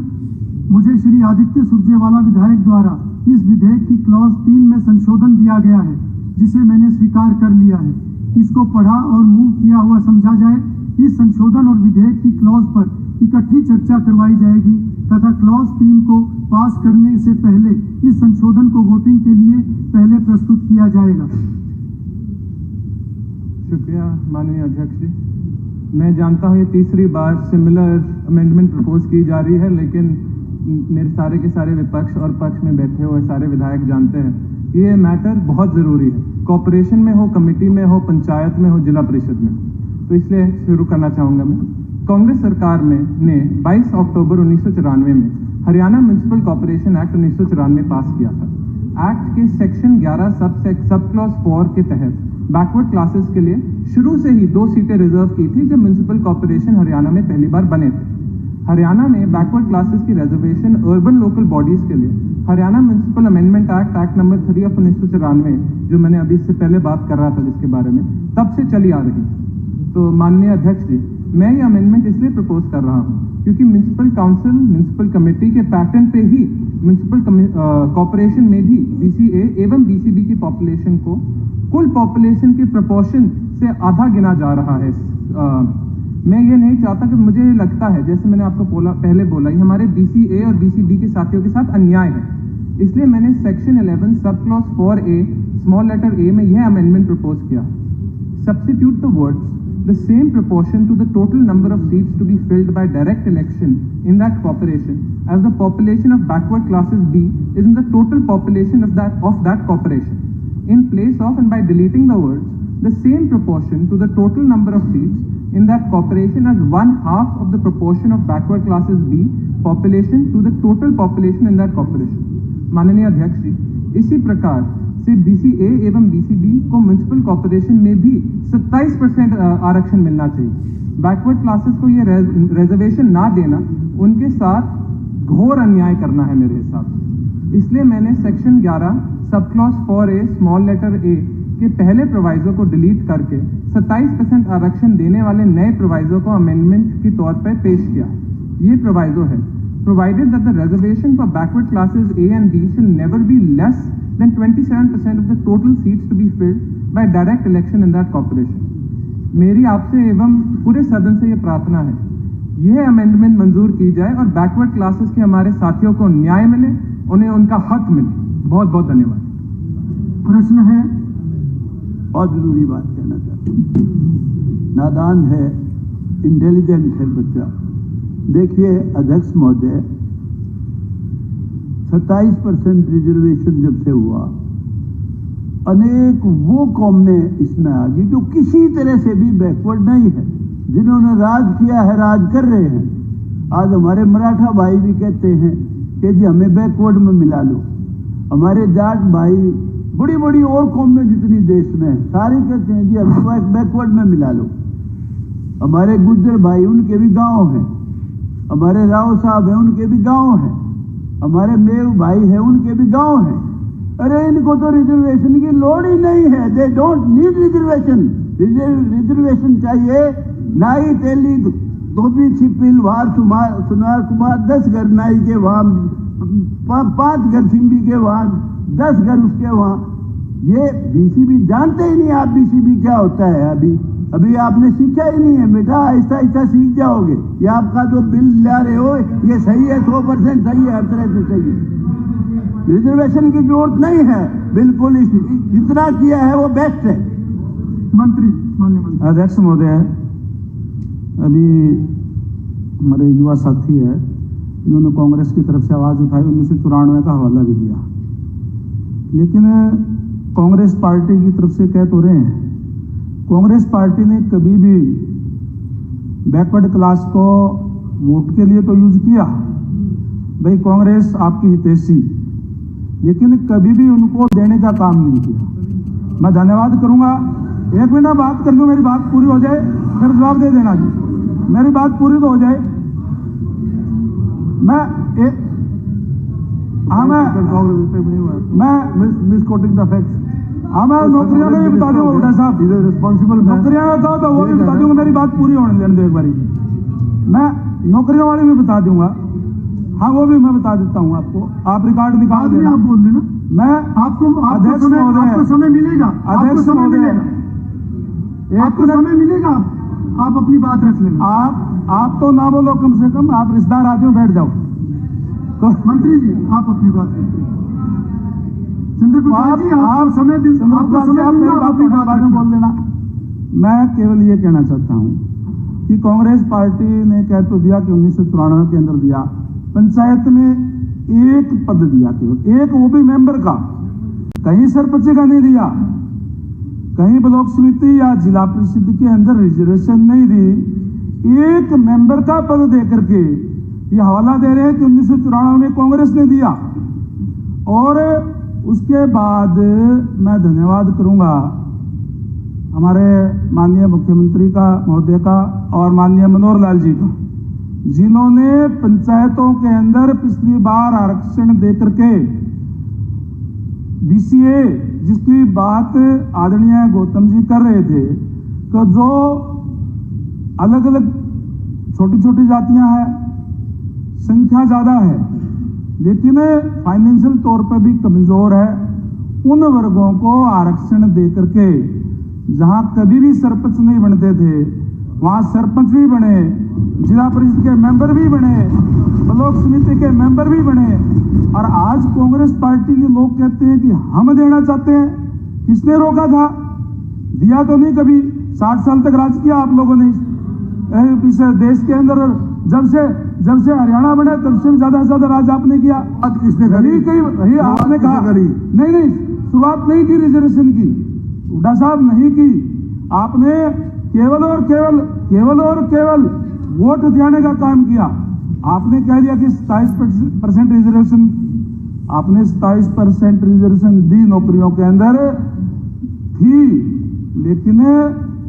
मुझे श्री आदित्य सुरजेवाला विधायक द्वारा इस विधेयक की क्लॉज 3 में संशोधन दिया गया है, जिसे मैंने स्वीकार कर लिया है। इसको पढ़ा और मूव किया हुआ समझा जाए। इस संशोधन और विधेयक की क्लॉज पर इकट्ठी चर्चा करवाई जाएगी तथा क्लॉज 3 को पास करने से पहले इस संशोधन को वोटिंग के लिए पहले प्रस्तुत किया जाएगा। शुक्रिया माननीय अध्यक्ष जी। मैं जानता हूँ ये तीसरी बार सिमिलर अमेंडमेंट प्रपोज की जा रही है, लेकिन मेरे सारे के सारे विपक्ष और पक्ष में बैठे हुए सारे विधायक जानते हैं ये मैटर बहुत ज़रूरी है। कॉर्पोरेशन में हो, कमेटी में हो, पंचायत में हो, जिला परिषद में, तो इसलिए शुरू करना चाहूँगा मैं। कांग्रेस सरकार ने 22 अक्टूबर 1994 में हरियाणा म्यूनिसिपल कॉर्पोरेशन एक्ट 1994 पास किया था। एक्ट के सेक्शन 11 सब क्लॉज 4 के तहत बैकवर्ड क्लासेस के लिए शुरू से ही 2 सीटें रिजर्व की थी जब म्यूनिसिपल कॉर्पोरेशन हरियाणा में पहली बार बने थे। हरियाणा में बैकवर्ड क्लासेस की रिजर्वेशन अर्बन लोकल बॉडीज के लिए Haryana municipal amendment act number 3 of 1994, जो मैंने अभी इससे पहले बात कर रहा था जिसके बारे में, तब से चली आ रही। तो माननीय अध्यक्ष जी, मैं ये अमेंडमेंट इसलिए प्रपोज कर रहा हूँ क्योंकि म्यूनिसिपल काउंसिल, म्यूनिसिपल कमेटी के पैटर्न पे ही म्यूनिसिपल कॉर्पोरेशन में भी बीसीए एवं बीसीबी की पॉपुलेशन को कुल पॉपुलेशन के प्रोपोर्शन से आधा गिना जा रहा है। मैं ये नहीं चाहता कि मुझे लगता है, जैसे मैंने आपको पहले बोला, ये हमारे बीसीए और बीसीबी के साथियों के साथ अन्याय है। इसलिए मैंने सेक्शन 11 सब क्लॉज 4A स्मॉल लेटर ए में यह अमेंडमेंट प्रपोज किया। substitute the words the same proportion to the total number of seats to be filled by direct election in that corporation as the population of backward classes B is in the total population of that corporation. In place of and by deleting the words the same proportion to the total number of seats in that corporation as 1/2 of the proportion of backward classes B population to the total population in that corporation. माननीय अध्यक्ष जी, इसी प्रकार से BCA एवं BCB को municipal corporation में भी 27% आरक्षण मिलना चाहिए। बैकवर्ड क्लासेस को ये रिजर्वेशन ना देना उनके साथ घोर अन्याय करना है मेरे हिसाब से। इसलिए मैंने सेक्शन 11 सब clause 4A small letter A के पहले प्रोवाइजो को डिलीट करके 27% आरक्षण देने वाले नए प्रोवाइजो को अमेंडमेंट के तौर पर पेश किया। ये प्रोवाइजो है, provided that the reservation for backward classes A and B shall never be less than 27% of the total seats to be filled by direct election in that corporation. मेरी आपसे एवं पूरे सदन से ये प्रार्थना है, यह अमेंडमेंट मंजूर की जाए और बैकवर्ड क्लासेस के हमारे साथियों को न्याय मिले, उन्हें उनका हक मिले। बहुत बहुत धन्यवाद। प्रश्न है और जरूरी बात कहना चाहता हूं, नादान है, इंटेलिजेंट है बच्चा। देखिए अध्यक्ष महोदय, 27% रिजर्वेशन जब से हुआ, अनेक वो कौमें इसमें आ गई जो किसी तरह से भी बैकवर्ड नहीं है, जिन्होंने राज किया है, राज कर रहे हैं। आज हमारे मराठा भाई भी कहते हैं कि जी हमें बैकवर्ड में मिला लो। हमारे जाट भाई, बड़ी बड़ी और कौमें जितनी देश में हैं, सारे कहते हैं जी हमें बैकवर्ड में मिला लो। हमारे गुज्जर भाई, उनके भी गांव हैं। हमारे राव साहब हैं, उनके भी गांव हैं। हमारे मेव भाई हैं, उनके भी गांव हैं। अरे इनको तो रिजर्वेशन की लोड़ ही नहीं है। They don't need reservation. Reservation चाहिए नाई तेली धोबी छिपिल वार सुनार कुमार 10 घर नाई के वहां, 5 घर सिंबी के वहां, 10 घर उसके वहां। ये बीसीबी जानते ही नहीं आप बीसीबी क्या होता है। अभी आपने सीखा ही नहीं है बेटा, आहिस्ता आहिस्ता सीख जाओगे। ये आपका जो बिल ला रहे हो ये सही है, 100% सही है, हर तरह से सही है। रिजर्वेशन की जरूरत नहीं है, बिल्कुल जितना किया है वो बेस्ट है। मंत्री, माननीय मंत्री। अध्यक्ष महोदय, अभी हमारे युवा साथी है, इन्होंने कांग्रेस की तरफ से आवाज उठाई, 1994 का हवाला भी दिया, लेकिन कांग्रेस पार्टी की तरफ से कह तो रहे हैं, कांग्रेस पार्टी ने कभी भी बैकवर्ड क्लास को वोट के लिए तो यूज किया, भाई कांग्रेस आपकी हितैषी, लेकिन कभी भी उनको देने का काम नहीं किया। मैं धन्यवाद करूंगा। 1 मिनट बात कर लूं, मेरी बात पूरी हो जाए फिर जवाब दे देना जी। मेरी बात पूरी तो हो जाए। मैं मिसकोटिंग द फैक्ट्स। मैं नौकरियों में भी बता दूंगा बेटा साहब, रिस्पॉन्सिबल नौकरियां बताओ तो वो भी बता दूंगा। मेरी बात पूरी होने देने दो एक बारी। मैं नौकरियों वाली भी बता दूंगा, हाँ वो भी मैं बता देता हूँ आपको। आप रिकॉर्ड निकाल देना, आप बोल देना। मैं आपको अध्यक्ष महोदय, आपको समय मिलेगा, अध्यक्ष महोदय, आपको समय मिलेगा, आप अपनी बात रख लेना। आप तो ना बोलो, कम से कम आप रिश्तेदार आदमी बैठ जाओ। मंत्री जी आप अपनी बात रखिए। आप समय बोल देना। मैं केवल ये कहना चाहता हूँ कि कांग्रेस पार्टी ने कह तो दिया कि 1993 के अंदर दिया, पंचायत में 1 पद दिया, केवल 1, वो भी मेंबर का, कहीं सरपंच का नहीं दिया, कहीं ब्लॉक समिति या जिला परिषद के अंदर रिजर्वेशन नहीं दी। 1 मेंबर का पद दे करके ये हवाला दे रहे हैं कि 1994 में कांग्रेस ने दिया। और उसके बाद मैं धन्यवाद करूंगा हमारे माननीय मुख्यमंत्री का महोदय का और माननीय मनोहर लाल जी का, जिन्होंने पंचायतों के अंदर पिछली बार आरक्षण देकर के बीसीए, जिसकी बात आदरणीय गौतम जी कर रहे थे, तो जो अलग अलग छोटी छोटी जातियां हैं, संख्या ज्यादा है लेकिन फाइनेंशियल तौर पर भी कमजोर है, उन वर्गों को आरक्षण देकर के जहां कभी भी सरपंच नहीं बनते थे वहां सरपंच भी बने, जिला परिषद के मेंबर भी बने, ब्लॉक समिति के मेंबर भी बने। और आज कांग्रेस पार्टी के लोग कहते हैं कि हम देना चाहते हैं। किसने रोका था? दिया तो नहीं कभी। 60 साल तक राज किया आप लोगों ने इस देश के अंदर। जब से हरियाणा बने तब से ज्यादा से ज्यादा राज आपने किया। किसने करी? आपने कहा नहीं, शुरुआत नहीं की रिजर्वेशन की, हुड्डा साहब नहीं की। आपने केवल और केवल वोट दिलाने का काम किया। आपने कह दिया कि 27% रिजर्वेशन, आपने 27% रिजर्वेशन दी नौकरियों के अंदर थी, लेकिन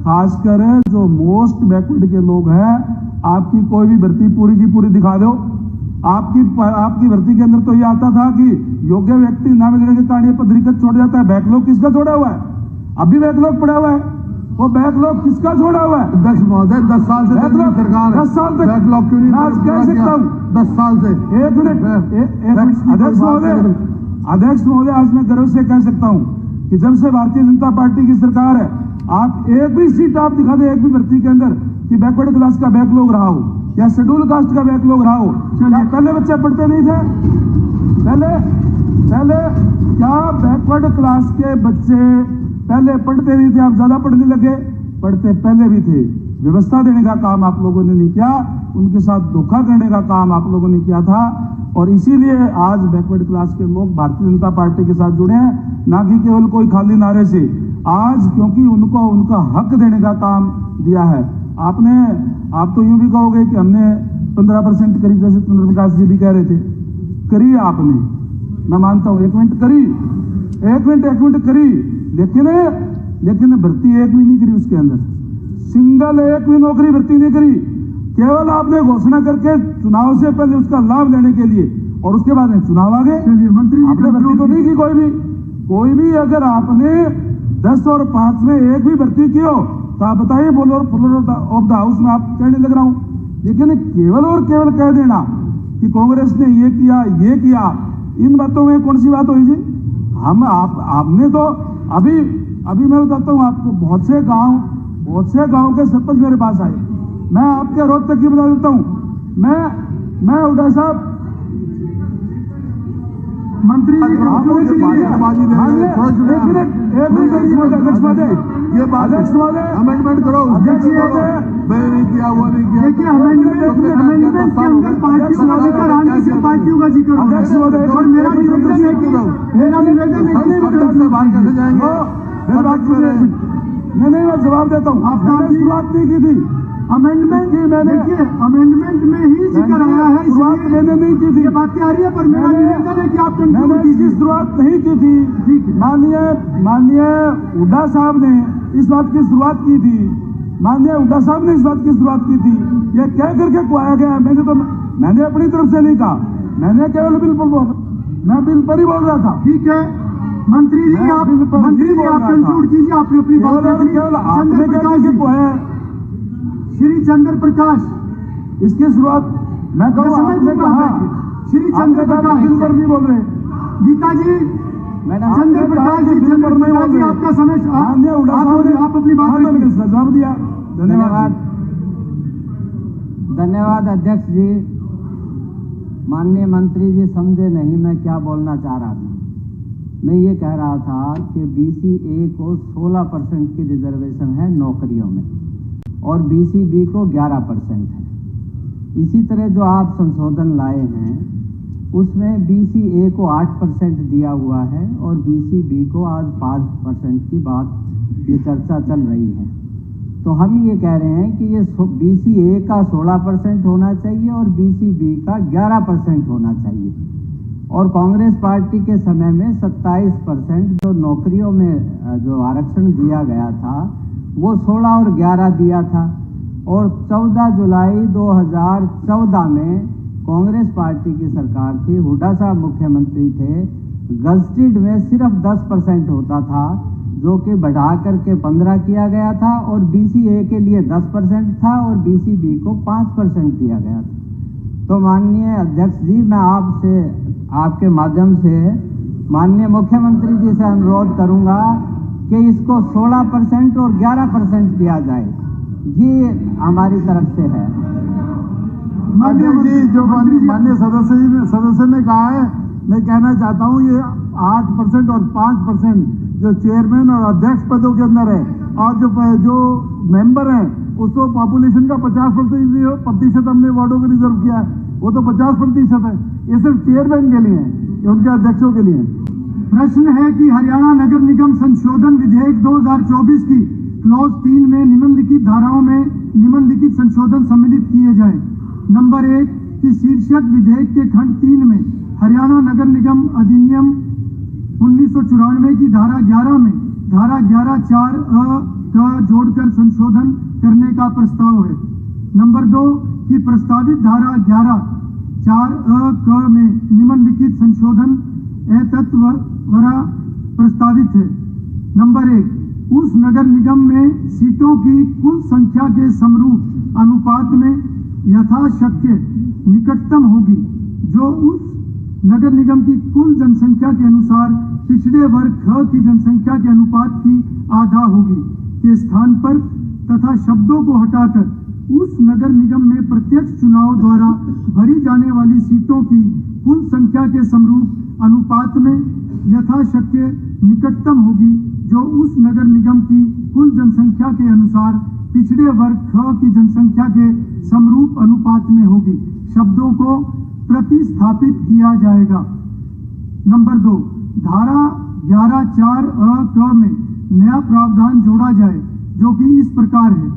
खासकर जो मोस्ट बैकवर्ड के लोग हैं, आपकी कोई भी भर्ती पूरी की पूरी दिखा दो। आपकी भर्ती के अंदर तो ये आता था कि योग्य व्यक्ति ना मिलने के कारण ये पद छोड़ जाता है। बैकलॉग किसका छोड़ा हुआ है? अभी बैकलॉग पड़ा हुआ है। वो बैकलॉग किसका छोड़ा हुआ है? अध्यक्ष महोदय 10 साल से सरकार 10 साल तक बैकलॉग क्यों नहीं कह सकता हूँ 10 साल से। एक मिनट अध्यक्ष महोदय, आज मैं गर्व से कह सकता हूँ कि जब से भारतीय जनता पार्टी की सरकार है, आप एक भी सीट आप दिखा दे एक भी भर्ती के अंदर कि बैकवर्ड क्लास का बैकलॉग रहा हो या शेड्यूल कास्ट का बैकलॉग रहा हो। क्या पहले बच्चे पढ़ते नहीं थे? पहले क्या बैकवर्ड क्लास के बच्चे पहले पढ़ते नहीं थे? आप ज्यादा पढ़ने लगे? पढ़ते पहले भी थे। व्यवस्था देने का काम आप लोगों ने नहीं किया, उनके साथ धोखा करने का काम आप लोगों ने किया था। और इसीलिए आज बैकवर्ड क्लास के लोग भारतीय जनता पार्टी के साथ जुड़े हैं, ना कि केवल कोई खाली नारे से। आज क्योंकि उनको उनका हक देने का काम दिया है। आप तो यूं भी कहोगे कि हमने 15% करी, जैसे चंद्र प्रकाश जी भी कह रहे थे। करी आपने, मैं मानता हूं, 1 मिनट करी, लेकिन भर्ती एक भी नहीं करी उसके अंदर। सिंगल एक भी नौकरी भर्ती नहीं करी। केवल आपने घोषणा करके चुनाव से पहले उसका लाभ लेने के लिए, और उसके बाद में चुनाव आ गए। मंत्री आपने भर्ती तो नहीं की कोई भी। अगर आपने 10 और 5 में एक भी भर्ती की हो तो आप बताइए, फ्लोर ऑफ द हाउस में आप कहने लग रहा हूं। लेकिन केवल और केवल कह देना कि कांग्रेस ने ये किया, इन बातों में कौन सी बात हुई जी? आपने तो अभी मैं बताता हूं आपको, बहुत से गांव के सरपंच मेरे पास आए। मैं आपके रोज तक की बता देता हूं। मैं हुड्डा साहब, मंत्री जी अमेंडमेंट करो। मैंने नहीं किया, वो नहीं किया। देखिए, अमेंडमेंट के अंदर पार्टी का राजनीतिक पार्टियों का जिक्र हो रहा है। और मेरा निवेदन है कि बाहर कैसे जाएंगे? मैं जवाब देता हूँ। आपने शुरुआत नहीं की थी अमेंडमेंट की। देखिए, अमेंडमेंट में ही जिक्र आया है, शुरुआत मैंने नहीं की थी। बातें आ रही है, पर मेरा निवेदन है कि आप इसकी शुरुआत नहीं की थी। माननीय हुड्डा साहब ने इस बात की शुरुआत की थी। ये कह करके कुआया गया। मैंने अपनी तरफ से नहीं कहा, मैंने केवल बिल पर ही बोल रहा था। ठीक है मंत्री जी, आप कंक्लूड कीजिए। आपने अपनी बात केवल आपने क्या कुआया है श्री चंद्र प्रकाश, इसकी शुरुआत मैं कहूँ आपने कहा। श्री चंद्र प्रकाश बिल पर नहीं बोल रहे। गीता जी, चंद्र प्रकाश जी, बिल पर नहीं बोल रहे। आपका समय आप अपनी बात जवाब दिया। धन्यवाद अध्यक्ष जी। माननीय मंत्री जी समझे नहीं मैं क्या बोलना चाह रहा था। मैं ये कह रहा था कि BC-A को 16% की रिजर्वेशन है नौकरियों में और BC-B को 11% है। इसी तरह जो आप संशोधन लाए हैं उसमें BC-A को 8% दिया हुआ है और BC-B को आज 5% की बात ये चर्चा चल रही है। तो हम ये कह रहे हैं कि ये BC-A का 16% होना चाहिए और BC-B का 11% होना चाहिए। और कांग्रेस पार्टी के समय में 27% जो नौकरियों में जो आरक्षण दिया गया था वो 16 और 11 दिया था। और 14 जुलाई 2014 में कांग्रेस पार्टी की सरकार थी, हुड्डा साहब मुख्यमंत्री थे। गजटेड में सिर्फ 10% होता था, जो कि बढ़ा करके 15 किया गया था और BC-A के लिए 10% था और BC-B को 5% दिया गया था। तो माननीय अध्यक्ष जी, मैं आपसे आपके माध्यम से माननीय मुख्यमंत्री जी से अनुरोध करूंगा कि इसको 16% और 11% किया जाए। ये हमारी तरफ से है। जी, जो माननीय सदस्य ने कहा है, मैं कहना चाहता हूँ ये 8% और 5% जो चेयरमैन और अध्यक्ष पदों के अंदर है, और जो मेंबर हैं उसको पॉपुलेशन का 50% हमने वार्डों को रिजर्व किया है, वो तो 50% है। ये सिर्फ चेयरमैन के लिए है, ये उनके अध्यक्षों के लिए है। प्रश्न है कि हरियाणा नगर निगम संशोधन विधेयक 2024 की क्लॉज 3 में निम्नलिखित धाराओं में निम्नलिखित संशोधन सम्मिलित किए जाएं। नंबर 1 कि शीर्षक विधेयक के खंड 3 में हरियाणा नगर निगम अधिनियम 1994 की धारा 11 में धारा 11(4) का जोड़कर संशोधन करने का प्रस्ताव है। नंबर 2 कि प्रस्तावित धारा 11(4) में निम्नलिखित संशोधन तत्वरा प्रस्तावित है। नंबर 1 उस नगर निगम में सीटों की कुल संख्या के समरूप अनुपात में यथाशक्य निकटतम होगी, जो उस नगर निगम की कुल जनसंख्या के अनुसार पिछड़े वर्ग ख की जनसंख्या के अनुपात की आधा होगी के स्थान पर, तथा शब्दों को हटाकर उस नगर निगम में प्रत्यक्ष चुनाव द्वारा भरी जाने वाली सीटों की कुल संख्या के समरूप अनुपात में यथाशक्य निकटतम होगी, जो उस नगर निगम की कुल जनसंख्या के अनुसार पिछड़े वर्ग ख की जनसंख्या के समरूप अनुपात में होगी। शब्दों को प्रतिस्थापित किया जाएगा। नंबर 2 धारा 11(4) में नया प्रावधान जोड़ा जाए, जो कि इस प्रकार है।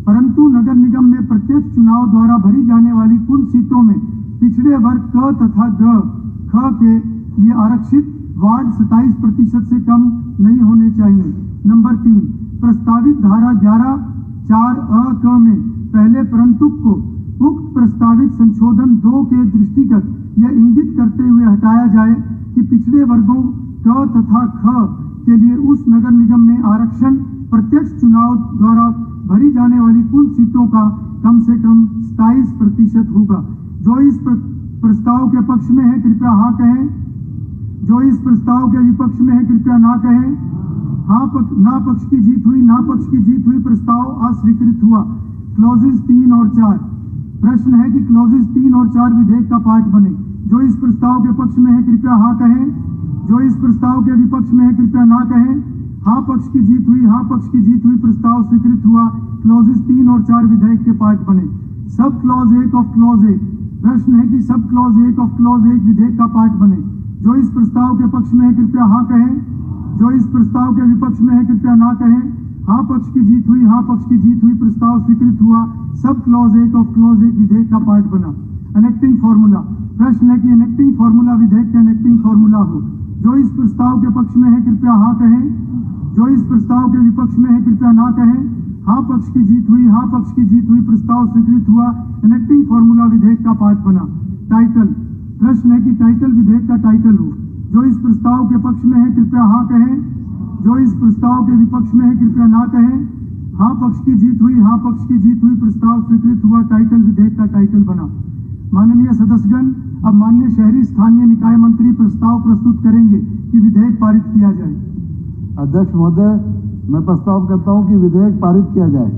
परंतु नगर निगम में प्रत्यक्ष चुनाव द्वारा भरी जाने वाली कुल सीटों में पिछड़े वर्ग क तथा ख के लिए आरक्षित वार्ड 27% से कम नहीं होने चाहिए। नंबर 3 प्रस्तावित धारा 11(4) में पहले परंतु को उक्त प्रस्तावित संशोधन 2 के दृष्टिगत यह इंगित करते हुए हटाया जाए कि पिछड़े वर्गों क तथा ख के लिए उस नगर निगम में आरक्षण प्रत्यक्ष चुनाव द्वारा भरी जाने वाली कुल सीटों का कम से कम 27% होगा। जो इस प्रस्ताव के पक्ष में है कृपया हाँ कहें, जो इस प्रस्ताव के विपक्ष में है कृपया ना कहें। ना पक्ष की जीत हुई, ना पक्ष की जीत हुई, प्रस्ताव अस्वीकृत हुआ। क्लॉजेज 3 और 4। प्रश्न है कि क्लॉजेज 3 और 4 विधेयक का पार्ट बने। जो इस प्रस्ताव के पक्ष में है कृपया हाँ कहें, जो इस प्रस्ताव के विपक्ष में है कृपया ना कहें। हाँ पक्ष की जीत हुई, हाँ पक्ष की जीत हुई, प्रस्ताव स्वीकृत हुआ। क्लॉजेज 3 और 4 विधेयक के पार्ट बने। Sub clause 1 of clause 1। प्रश्न है कि सब क्लॉज 1 ऑफ क्लॉज 1 विधेयक का पार्ट बने। जो इस प्रस्ताव के पक्ष में है कृपया हाँ कहें, जो इस प्रस्ताव के विपक्ष में है कृपया ना कहें। हाँ पक्ष की जीत हुई, हाँ पक्ष की जीत हुई, प्रस्ताव स्वीकृत हुआ। सब क्लॉज 1 ऑफ क्लॉज 1 विधेयक का पार्ट बना। एनेक्टिंग फॉर्मूला। प्रश्न है कि एनेक्टिंग फॉर्मूला विधेयक का एनेक्टिंग फॉर्मूला हो। जो इस प्रस्ताव के पक्ष में है कृपया हाँ कहें, जो इस प्रस्ताव के विपक्ष में है कृपया ना कहें। हाँ पक्ष की जीत हुई, हाँ पक्ष की जीत हुई, प्रस्ताव स्वीकृत हुआ। एनेक्टिंग फॉर्मूला विधेयक का पार्ट बना। टाइटल। प्रश्न है कि टाइटल विधेयक का टाइटल हो। जो इस प्रस्ताव के पक्ष में है कृपया हाँ कहें, जो इस प्रस्ताव के विपक्ष में है कृपया ना कहें। हाँ पक्ष की जीत हुई, हाँ पक्ष की जीत हुई, प्रस्ताव स्वीकृत हुआ। टाइटल विधेयक का टाइटल बना। माननीय सदस्यगण, अब माननीय शहरी स्थानीय निकाय मंत्री प्रस्ताव प्रस्तुत करेंगे कि विधेयक पारित किया जाए। अध्यक्ष महोदय, मैं प्रस्ताव करता हूं कि विधेयक पारित किया जाए।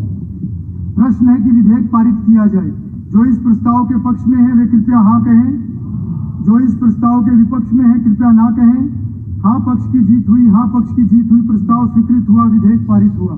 प्रश्न है कि विधेयक पारित किया जाए। जो इस प्रस्ताव के पक्ष में है वे कृपया हाँ कहें, जो इस प्रस्ताव के विपक्ष में है कृपया ना कहें। हाँ पक्ष की जीत हुई, हाँ पक्ष की जीत हुई, प्रस्ताव स्वीकृत हुआ। विधेयक पारित हुआ।